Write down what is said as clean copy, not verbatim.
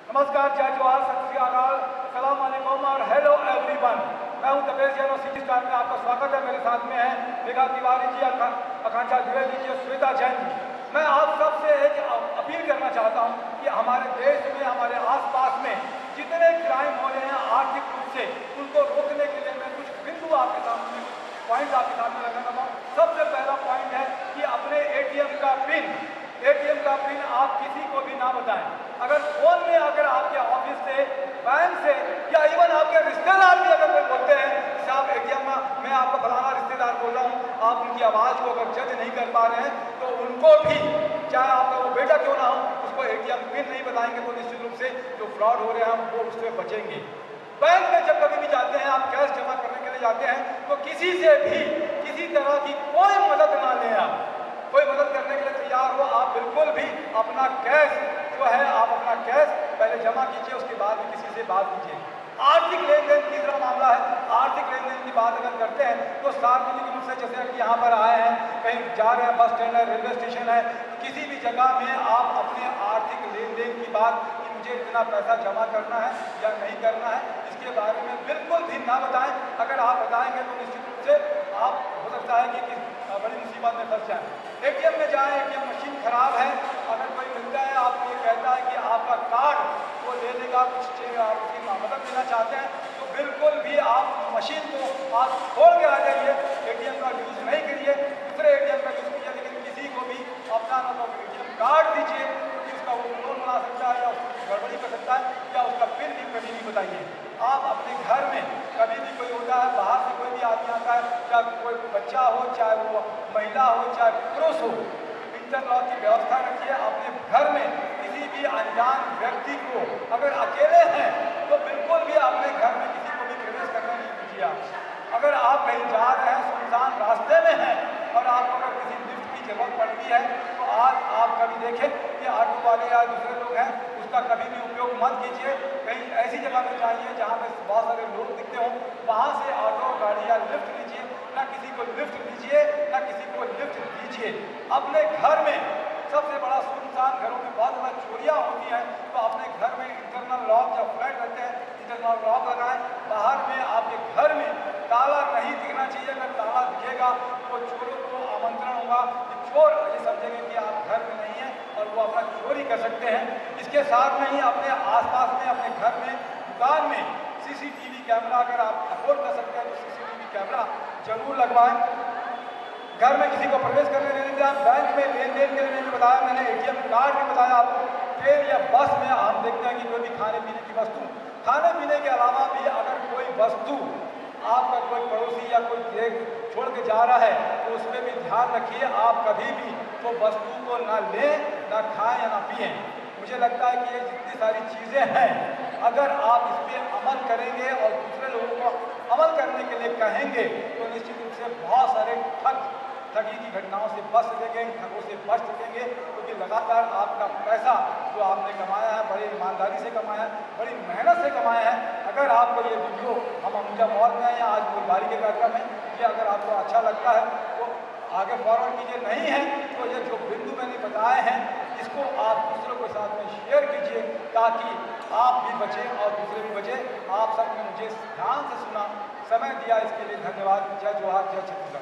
नमस्कार, जय जोहार, सत श्री अकाल, सलाम वालेकुम और हेलो एवरीवन। मैं हूं तपेश जैन और सिटी स्टार में आपका स्वागत है। मेरे साथ में है मेघा तिवारी जी, आकांक्षा द्विवेदी जी और श्वेता जैन जी। मैं आप सबसे एक अपील करना चाहता हूं कि हमारे देश में, हमारे आसपास में जितने क्राइम हो रहे हैं आर्थिक रूप से, उनको रोकने के लिए मैं कुछ बिंदु आपके सामने, पॉइंट आपके सामने लगाना चाहता हूँ। सबसे पहला पॉइंट है कि अपने एटीएम का पिन आप किसी को भी ना बताएं। अगर फोन में अगर आपके ऑफिस से, बैंक से या इवन आपके रिश्तेदार भी अगर कोई बोलते हैं कि आप एटीएम में, मैं आपका फलाना रिश्तेदार बोल रहा हूँ, आप उनकी आवाज़ को अगर जज नहीं कर पा रहे हैं तो उनको भी, चाहे आपका वो बेटा क्यों ना हो, उसको एटीएम पिन नहीं बताएंगे तो निश्चित रूप से जो फ्रॉड हो रहे हैं वो उससे बचेंगे। बैंक में जब कभी भी जाते हैं, आप कैश जमा करने के लिए जाते हैं, तो किसी से भी किसी तरह की कोई मदद ना लें। आप कोई मदद करने के लिए तैयार हो, आप बिल्कुल भी अपना कैश जो है, आप अपना कैश पहले जमा कीजिए, उसके बाद भी किसी से बात कीजिए। आर्थिक लेन देन तीसरा मामला है। आर्थिक लेन देन की बात अगर करते हैं तो सार्वजनिक रूप से, जैसे कि यहाँ पर आए हैं, कहीं जा रहे हैं, बस स्टैंड है, रेलवे स्टेशन है, किसी भी जगह में आप अपने आर्थिक लेन देन की बात कि मुझे इतना पैसा जमा करना है या नहीं करना है, इसके बारे में बिल्कुल भी ना बताएं। अगर आप बताएंगे तो निश्चित रूप से आप, हो सकता है कि बड़ी मुसीबत में फंस जाए। एटीएम में जाएं, एटीएम मशीन खराब है, अगर कोई मिलता है आपको ये कहता है कि आपका कार्ड वो ले लेगा, कुछ आप उसकी मदद लेना चाहते हैं, तो बिल्कुल भी आप मशीन को आप छोड़ के आ जाइए, एटीएम का यूज़ नहीं करिए, दूसरे एटीएम का यूज़ कीजिए। लेकिन किसी को भी अपना ना तो एटीएम कार्ड दीजिए क्योंकि उसका वो लोन बना सकता है या उसकी गड़बड़ी कर सकता है, या उसका पिन भी कभी नहीं बताइए। आप अपने घर में कभी भी कोई होता है, बाहर से कोई भी आदमी आता है, चाहे कोई बच्चा हो, चाहे वो महिला हो, चाहे पुरुष हो, इंटरलॉक की व्यवस्था रखिए। अपने घर में किसी भी अनजान व्यक्ति को अगर अकेले हैं तो बिल्कुल भी अपने घर में किसी को भी प्रवेश करने नहीं दीजिए। आप अगर आप कहीं जा रहे हैं, सुनसान रास्ते में हैं और आपको अगर किसी लिफ्ट की जरूरत पड़ती है, तो आज आप कभी देखें कि ऑटो वाले या दूसरे लोग हैं, उसका कभी भी उपयोग मत कीजिए। कहीं ऐसी जगह में जाइए जहाँ पे बहुत सारे लोग दिखते हों, वहाँ से ऑटो, गाड़ी या लिफ्ट लीजिए। ना किसी को लिफ्ट दीजिए, ना किसी को लिफ्ट दीजिए। अपने घर में, सबसे बड़ा सुनसान घरों में बहुत ज़्यादा चोरियाँ होती हैं, तो अपने घर में इंटरनल लॉक, जब फ्लैट रहते हैं इंटरनल लॉक लगाएं। बाहर में आपके घर में ताला नहीं दिखना चाहिए। अगर ताला दिखेगा तो चोरों को आमंत्रण होगा कि चोर ये समझेंगे कि आप घर में नहीं हैं और वो अपना चोरी कर सकते हैं। इसके साथ में ही अपने आसपास में, अपने घर में, दुकान में सीसीटीवी कैमरा अगर आप अफोर्ड कर सकते हैं तो सीसीटीवी कैमरा जरूर लगवाएं। घर में किसी को प्रवेश करने नहीं दें। बैंक में लेन देन के लिए मैंने बताया, मैंने एटीएम कार्ड भी बताया आपको। ट्रेन या बस में हम देखते हैं कि कोई भी खाने पीने की वस्तु, खाने पीने के अलावा भी अगर कोई वस्तु आपका कोई पड़ोसी या कोई छोड़ के जा रहा है तो उसमें भी ध्यान रखिए। आप कभी भी वो वस्तु को ना लें, ना खाएं या ना पिएं। मुझे लगता है कि ये जितनी सारी चीज़ें हैं, अगर आप इस पर अमल करेंगे और दूसरे लोगों को अमल करने के लिए कहेंगे तो निश्चित रूप से बहुत सारे ठगी की घटनाओं से बच सकेंगे, ठगों से बच सकेंगे। क्योंकि लगातार आपका पैसा जो आपने कमाया है, बड़ी ईमानदारी से कमाया है, बड़ी मेहनत से कमाया है। अगर आपको ये वीडियो, हम अमूजा मॉल में हैं, आज बुधवारी के कार्यक्रम है, ये अगर आपको अच्छा लगता है तो आगे फॉरवर्ड कीजिए। नहीं है तो ये जो बिंदु मैंने बताए हैं, इसको आप दूसरों के साथ में शेयर कीजिए ताकि आप भी बचें और दूसरे भी बचें। आप सबने मुझे ध्यान से सुना, समय दिया, इसके लिए धन्यवाद। जय जोहार, जय छत्तीसगढ़।